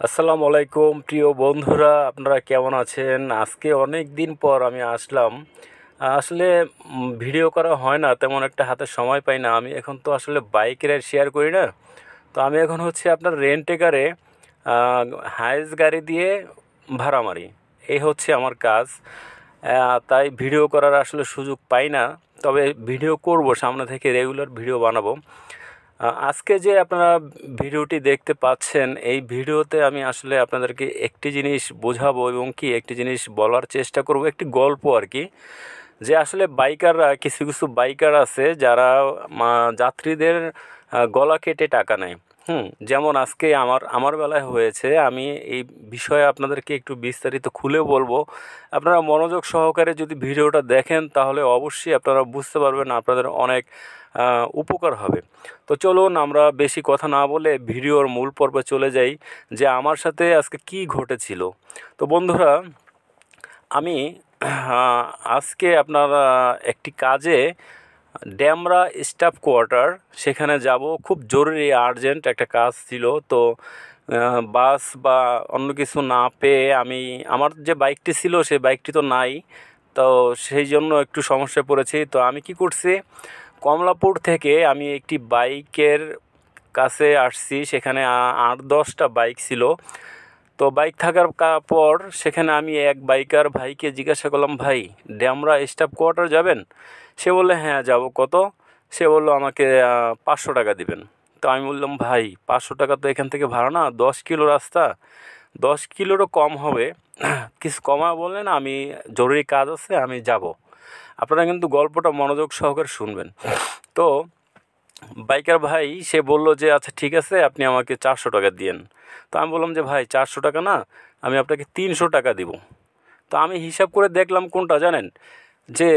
আসসালামু আলাইকুম প্রিয় বন্ধুরা, আপনারা কেমন আছেন? আজকে অনেক দিন পর আমি আসলাম। আসলে ভিডিও করা হয় না, তেমন একটা হাতে সময় পাই না। আমি এখন তো আসলে বাইক রাইড শেয়ার করি না। তো আমি এখন হচ্ছে আপনার রেন্টে কারে হাইস গাড়ি দিয়ে ভাড়া মারি। এই হচ্ছে আমার কাজ। তাই ভিডিও করার আসলে সুযোগ পাই না। তবে ভিডিও করব, সামনে থেকে রেগুলার ভিডিও বানাবো। আজকে যে আপনারা ভিডিওটি দেখতে পাচ্ছেন, এই ভিডিওতে আমি আসলে আপনাদেরকে একটি জিনিস বোঝাবো এবং কি একটি জিনিস বলার চেষ্টা করব, একটি গল্প আর কি। যে আসলে বাইকাররা, কিছু কিছু বাইকার আছে যারা যাত্রীদের গলা কেটে টাকা নেয়। যেমন আজকে আমার আমার বেলায় হয়েছে। আমি এই বিষয়ে আপনাদেরকে একটু বিস্তারিত খুলে বলবো। আপনারা মনোযোগ সহকারে যদি ভিডিওটা দেখেন তাহলে অবশ্যই আপনারা বুঝতে পারবেন, আপনাদের অনেক উপকার হবে। তো চলুন আমরা বেশি কথা না বলে ভিডিওর মূল পর্বে চলে যাই, যে আমার সাথে আজকে কি ঘটেছিল। তো বন্ধুরা, আমি আজকে আপনার একটি কাজে ড্যামরা স্টাফ কোয়ার্টার সেখানে যাব। খুব জরুরি আর্জেন্ট একটা কাজ ছিল। তো বাস বা অন্য কিছু না পেয়ে আমি, আমার যে বাইকটি ছিল সেই বাইকটি তো নাই। তো সেই জন্য একটু সমস্যায় পড়েছি। তো আমি কি করছি, কমলাপুর থেকে আমি একটি বাইকের কাছে আসছি। সেখানে 8-10টা বাইক ছিল। তো বাইক থাকার পর সেখানে আমি এক বাইকার ভাইকে জিজ্ঞাসা করলাম, ভাই ড্যামরা স্টাফ কোয়ার্টার যাবেন? সে বললে হ্যাঁ যাব। কত? সে বললো আমাকে 500 টাকা দিবেন। তো আমি বললাম, ভাই 500 টাকা তো এখান থেকে ভাড়া না, 10 কিলো রাস্তা, 10 কিলোরও কম হবে। কিছু কমা বললেন, আমি জরুরি কাজ আছে, আমি যাব। আপনারা কিন্তু গল্পটা মনোযোগ সহকারে শুনবেন। তো বাইকার ভাই সে বলল যে আচ্ছা ঠিক আছে, আপনি আমাকে 400 টাকা দিয়েন। তো আমি বললাম যে ভাই 400 টাকা না, আমি আপনাকে 300 টাকা দিব। তো আমি হিসাব করে দেখলাম কোনটা জানেন, যে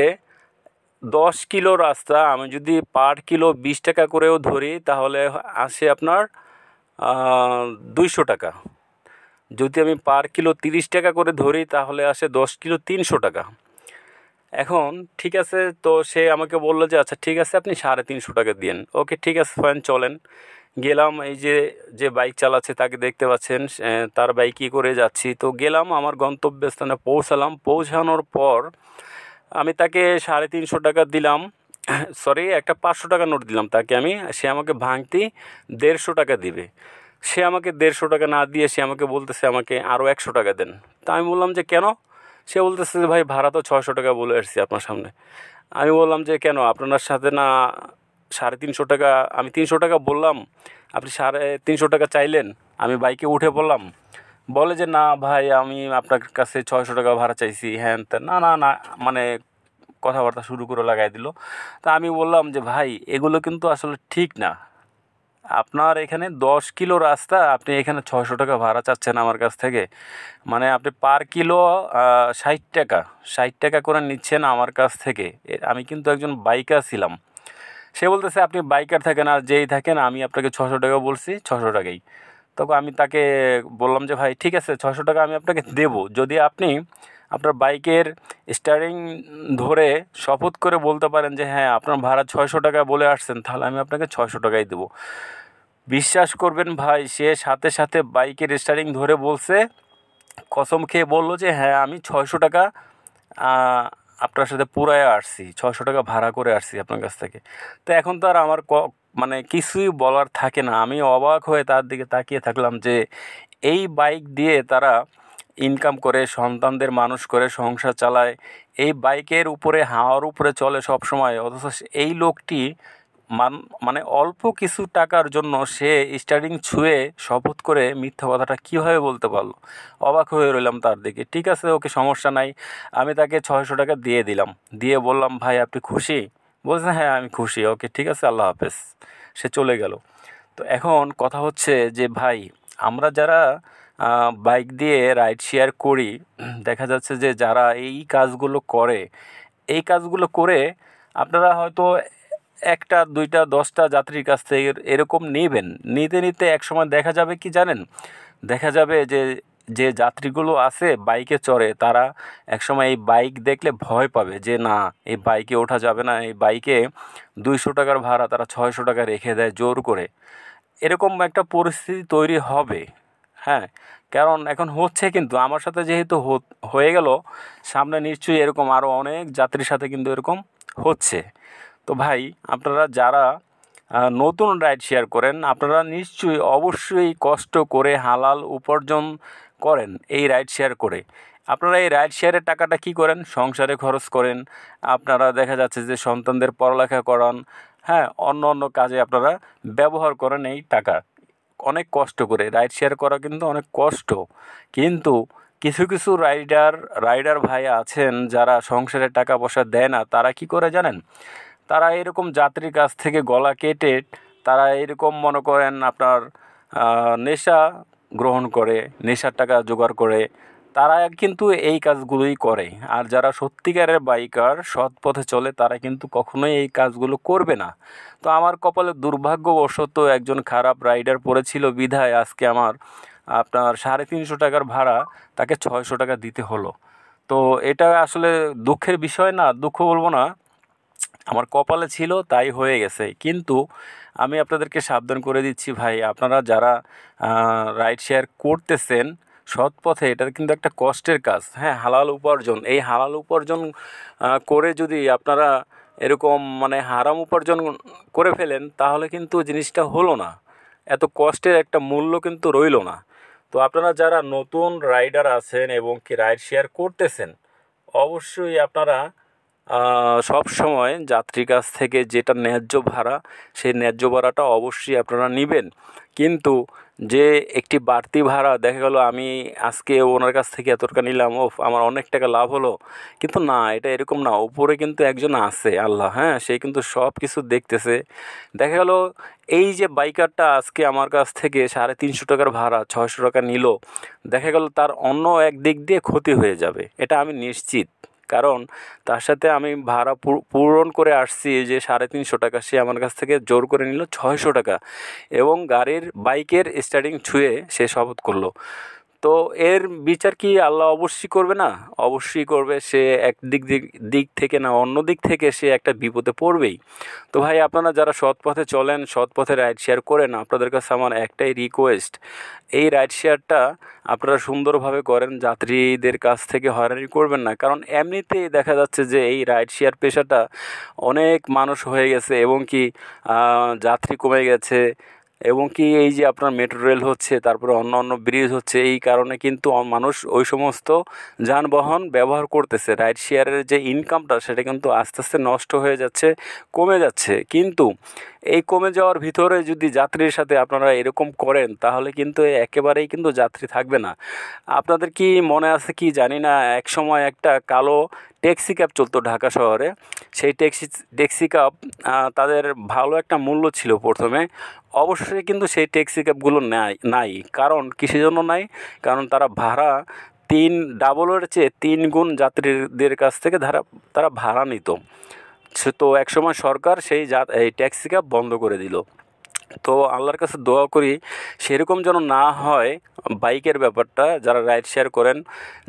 10 কিলো রাস্তা আমি যদি পার কিলো 20 টাকা করেও ধরি তাহলে আসে আপনার 200 টাকা। যদি আমি পার কিলো 30 টাকা করে ধরি তাহলে আসে 10 কিলো 300 টাকা। এখন ঠিক আছে, তো সে আমাকে বললো যে আচ্ছা ঠিক আছে, আপনি 350 টাকা দিন। ওকে ঠিক আছে, ফাইন, চলেন। গেলাম, এই যে যে বাইক চালাচ্ছে তাকে দেখতে পাচ্ছেন, তার বাইকে করে যাচ্ছি। তো গেলাম, আমার গন্তব্যস্থানে পৌঁছালাম। পৌঁছানোর পর আমি তাকে 350 টাকা দিলাম। সরি, একটা 500 টাকা নোট দিলাম তাকে আমি। সে আমাকে ভাঙতি 150 টাকা দিবে। সে আমাকে 150 টাকা না দিয়ে সে আমাকে বলতেছে আমাকে আরও 100 টাকা দেন। তা আমি বললাম যে কেন? সে বলতেছে যে ভাই ভাড়া তো 600 টাকা বলে আসছি আপনার সামনে। আমি বললাম যে কেন, আপনার সাথে না 350 টাকা, আমি 300 টাকা বললাম, আপনি 350 টাকা চাইলেন। আমি বাইকে উঠে পড়লাম। বলে যে না ভাই, আমি আপনার কাছে 600 টাকা ভাড়া চাইছি, হ্যান ত্যান, না না না, মানে কথাবার্তা শুরু করে লাগাই দিল। তা আমি বললাম যে ভাই এগুলো কিন্তু আসলে ঠিক না। আপনার এখানে 10 কিলো রাস্তা, আপনি এখানে 600 টাকা ভাড়া চাচ্ছেন আমার কাছ থেকে। মানে আপনি পার কিলো 60 টাকা, 60 টাকা করে নিচ্ছেন আমার কাছ থেকে। আমি কিন্তু একজন বাইকার ছিলাম। সে বলতেছে আপনি বাইকার থাকেন আর যেই থাকেন, আমি আপনাকে 600 টাকা বলছি, 600 টাকাই। তখন আমি তাকে বললাম যে ভাই ঠিক আছে, 600 টাকা আমি আপনাকে দেবো যদি আপনি আপনার বাইকের স্টারিং ধরে শপথ করে বলতে পারেন যে হ্যাঁ আপনার ভাড়া 600 টাকা বলে আসছেন, তাহলে আমি আপনাকে 600 টাকাই দেবো। বিশ্বাস করবেন ভাই, সে সাথে সাথে বাইকের স্টারিং ধরে বলছে, কসম খেয়ে বলল যে হ্যাঁ আমি 600 টাকা আপনার সাথে পুরায় আসছি, 600 টাকা ভাড়া করে আসছি আপনার কাছ থেকে। তো এখন তো আর আমার মানে কিছুই বলার থাকে না। আমি অবাক হয়ে তার দিকে তাকিয়ে থাকলাম যে এই বাইক দিয়ে তারা ইনকাম করে, সন্তানদের মানুষ করে, সংসার চালায়। এই বাইকের উপরে, হাওয়ার উপরে চলে সব সময়। অথচ এই লোকটি মানে অল্প কিছু টাকার জন্য সে স্টার্টিং ছুঁয়ে শপথ করে মিথ্যা কথাটা কীভাবে বলতে পারলো। অবাক হয়ে রইলাম তার দিকে। ঠিক আছে, ওকে, সমস্যা নাই। আমি তাকে 600 টাকা দিয়ে দিলাম। দিয়ে বললাম ভাই আপনি খুশি? বলছে হ্যাঁ আমি খুশি। ওকে ঠিক আছে, আল্লাহ হাফেজ। সে চলে গেল। তো এখন কথা হচ্ছে যে ভাই, আমরা যারা বাইক দিয়ে রাইড শেয়ার করি, দেখা যাচ্ছে যে যারা এই কাজগুলো করে, এই কাজগুলো করে আপনারা হয়তো একটা, দুইটা, 10টা যাত্রীর কাছ থেকে এরকম নেবেন। নিতে নিতে একসময় দেখা যাবে কি জানেন, দেখা যাবে যে যে যাত্রীগুলো আছে বাইকে চড়ে, তারা একসময় এই বাইক দেখলে ভয় পাবে যে না, এই বাইকে ওঠা যাবে না। এই বাইকে 200 টাকার ভাড়া তারা 600 টাকা রেখে দেয় জোর করে। এরকম একটা পরিস্থিতি তৈরি হবে। হ্যাঁ, কারণ এখন হচ্ছে, কিন্তু আমার সাথে যেহেতু হয়ে গেল, সামনে নিশ্চয়ই এরকম আরও অনেক যাত্রীর সাথে কিন্তু এরকম হচ্ছে। তো ভাই, আপনারা যারা নতুন রাইড শেয়ার করেন, আপনারা নিশ্চয়ই অবশ্যই কষ্ট করে হালাল উপার্জন করেন এই রাইড শেয়ার করে। আপনারা এই রাইড শেয়ারের টাকাটা কি করেন? সংসারে খরচ করেন, আপনারা দেখা যাচ্ছে যে সন্তানদের পড়ালেখা করান, হ্যাঁ, অন্য অন্য কাজে আপনারা ব্যবহার করেন এই টাকা। অনেক কষ্ট করে রাইড শেয়ার করা কিন্তু অনেক কষ্ট, কিন্তু কিছু কিছু রাইডার ভাই আছেন যারা সংসারে টাকা পয়সা দেয় না, তারা কি করে জানেন? তারা এরকম যাত্রীর কাছ থেকে গলা কেটে তারা এরকম মনে করেন আপনার নেশা গ্রহণ করে, নেশার টাকা জোগাড় করে, তারা কিন্তু এই কাজগুলোই করে। আর যারা সত্যিকারের বাইকার, সৎ পথে চলে, তারা কিন্তু কখনোই এই কাজগুলো করবে না। তো আমার কপালে দুর্ভাগ্যবশত একজন খারাপ রাইডার পড়েছিল বিধায় আজকে আমার আপনার 350 টাকার ভাড়া তাকে 600 টাকা দিতে হলো। তো এটা আসলে দুঃখের বিষয় না, দুঃখ বলবো না, আমার কপালে ছিল তাই হয়ে গেছে। কিন্তু আমি আপনাদেরকে সাবধান করে দিচ্ছি ভাই, আপনারা যারা রাইড শেয়ার করতেছেন সৎ পথে, এটা কিন্তু একটা কষ্টের কাজ, হ্যাঁ, হালাল উপার্জন। এই হালাল উপার্জন করে যদি আপনারা এরকম মানে হারাম উপার্জন করে ফেলেন, তাহলে কিন্তু জিনিসটা হলো না, এত কষ্টের একটা মূল্য কিন্তু রইলো না। তো আপনারা যারা নতুন রাইডার আছেন এবং কি রাইড শেয়ার করতেছেন, অবশ্যই আপনারা সব সময় যাত্রীর কাছ থেকে যেটা ন্যায্য ভাড়া, সেই ন্যায্য ভাড়াটা অবশ্যই আপনারা নেবেন। কিন্তু যে একটি বাড়তি ভাড়া, দেখা গেল আমি আজকে ওনার কাছ থেকে এত টাকা নিলাম, ও আমার অনেক টাকা লাভ হলো, কিন্তু না, এটা এরকম না। উপরে কিন্তু একজন আছে, আল্লাহ, হ্যাঁ, সে কিন্তু সব কিছু দেখতেছে। দেখা গেল এই যে বাইকারটা আজকে আমার কাছ থেকে 350 টাকার ভাড়া 600 টাকা নিল, দেখা গেল তার অন্য এক দিক দিয়ে ক্ষতি হয়ে যাবে, এটা আমি নিশ্চিত। কারণ তার সাথে আমি ভাড়া পূরণ করে আসছি যে 350 টাকা, সে আমার কাছ থেকে জোর করে নিল 600 টাকা, এবং বাইকের স্টার্টিং ছুঁয়ে সে শপথ করলো। তো এর বিচার কি আল্লাহ অবশ্যই করবে না? অবশ্যই করবে। সে এক দিক থেকে না, অন্য দিক থেকে সে একটা বিপদে পড়বেই। তো ভাই, আপনারা যারা সৎ পথে চলেন, সৎ পথে রাইড শেয়ার করেন, আপনাদের কাছে আমার একটাই রিকোয়েস্ট, এই রাইড শেয়ারটা আপনারা সুন্দরভাবে করেন, যাত্রীদের কাছ থেকে হয়রানি করবেন না। কারণ এমনিতেই দেখা যাচ্ছে যে এই রাইড শেয়ার পেশাটা অনেক মানুষ হয়ে গেছে, এবং কি যাত্রী কমে গেছে, এবং কি এই যে আপনার মেট্রো রেল হচ্ছে, তারপরে অন্য অন্য ব্রিজ হচ্ছে, এই কারণে কিন্তু মানুষ ওই সমস্ত যানবাহন ব্যবহার করতেছে। রাইড শেয়ারের যে ইনকামটা, সেটা কিন্তু আস্তে আস্তে নষ্ট হয়ে যাচ্ছে, কমে যাচ্ছে। কিন্তু এই কমে যাওয়ার ভিতরে যদি যাত্রীর সাথে আপনারা এরকম করেন, তাহলে কিন্তু একেবারেই কিন্তু যাত্রী থাকবে না। আপনাদের কি মনে আছে কি জানি না, এক সময় একটা কালো ট্যাক্সি ক্যাব চলতো ঢাকা শহরে। সেই ট্যাক্সি ক্যাব তাদের ভালো একটা মূল্য ছিল প্রথমে। অবশ্যই কিন্তু সেই ট্যাক্সি ক্যাবগুলো নাই। কারণ কিসের জন্য নাই? কারণ তারা ভাড়া ডাবলের চেয়ে 3 গুণ যাত্রীদের কাছ থেকে তারা ভাড়া নিত। তো একসময় সরকার এই ট্যাক্সি ক্যাব বন্ধ করে দিল। তো আল্লাহর কাছে দোয়া করি সেরকম যেন না হয় বাইকের ব্যাপারটা, যারা রাইড শেয়ার করেন,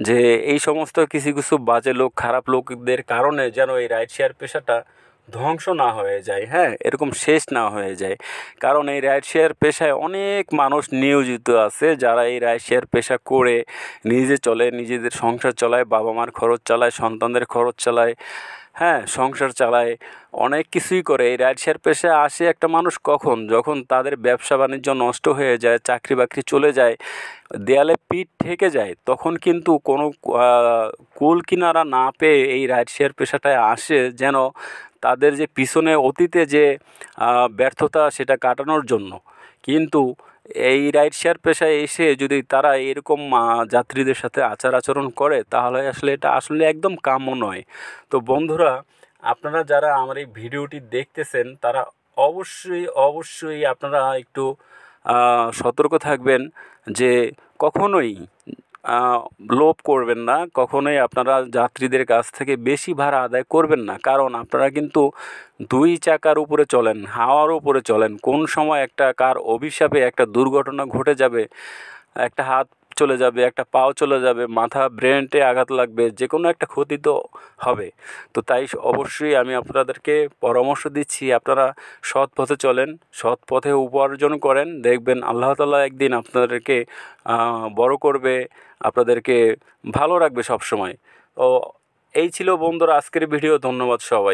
যে এই সমস্ত কিছু কিছু বাজে লোক, খারাপ লোকদের কারণে যেন এই রাইড শেয়ার পেশাটা ধ্বংস না হয়ে যায়, হ্যাঁ, এরকম শেষ না হয়ে যায়। কারণ এই রাইড শেয়ার পেশায় অনেক মানুষ নিয়োজিত আছে, যারা এই রাইড শেয়ার পেশা করে নিজে চলে, নিজেদের সংসার চালায়, বাবা মার খরচ চালায়, সন্তানদের খরচ চালায়, হ্যাঁ, সংসার চালায়, অনেক কিছুই করে। এই রাইড শেয়ার পেশায় আসে একটা মানুষ কখন? যখন তাদের ব্যবসা বাণিজ্য নষ্ট হয়ে যায়, চাকরি বাকরি চলে যায়, দেয়ালে পিঠ ঠেকে যায়, তখন কিন্তু কোনো কুল কিনারা না পেয়ে এই রাইড শেয়ার পেশাটায় আসে, যেন তাদের যে পিছনে অতীতে যে ব্যর্থতা, সেটা কাটানোর জন্য। কিন্তু এই রাইড শেয়ার পেশায় এসে যদি তারা এরকম যাত্রীদের সাথে আচরণ করে, তাহলে আসলে এটা আসলে একদম কাম্য নয়। তো বন্ধুরা, আপনারা যারা আমার এই ভিডিওটি দেখতেছেন, তারা অবশ্যই আপনারা একটু সতর্ক থাকবেন, যে কখনোই লোভ করবেন না, কখনোই আপনারা যাত্রীদের কাছ থেকে বেশি ভাড়া আদায় করবেন না। কারণ আপনারা কিন্তু 2 চাকার উপরে চলেন, হাওয়ার উপরে চলেন। কোন সময় একটা কার অভিশাপে একটা দুর্ঘটনা ঘটে যাবে, একটা হাত চলে যাবে, একটা পাও চলে যাবে, মাথা ব্রেনটে আঘাত লাগবে, যে কোনো একটা ক্ষতি তো হবে। তো তাই অবশ্যই আমি আপনাদেরকে পরামর্শ দিচ্ছি, আপনারা সৎ পথে চলেন, সৎ পথে উপার্জন করেন, দেখবেন আল্লাহ তাআলা একদিন আপনাদেরকে বড় করবে, আপনাদেরকে ভালো রাখবে সব সময়। তো এই ছিল বন্ধুরা আজকের ভিডিও। ধন্যবাদ সবাই।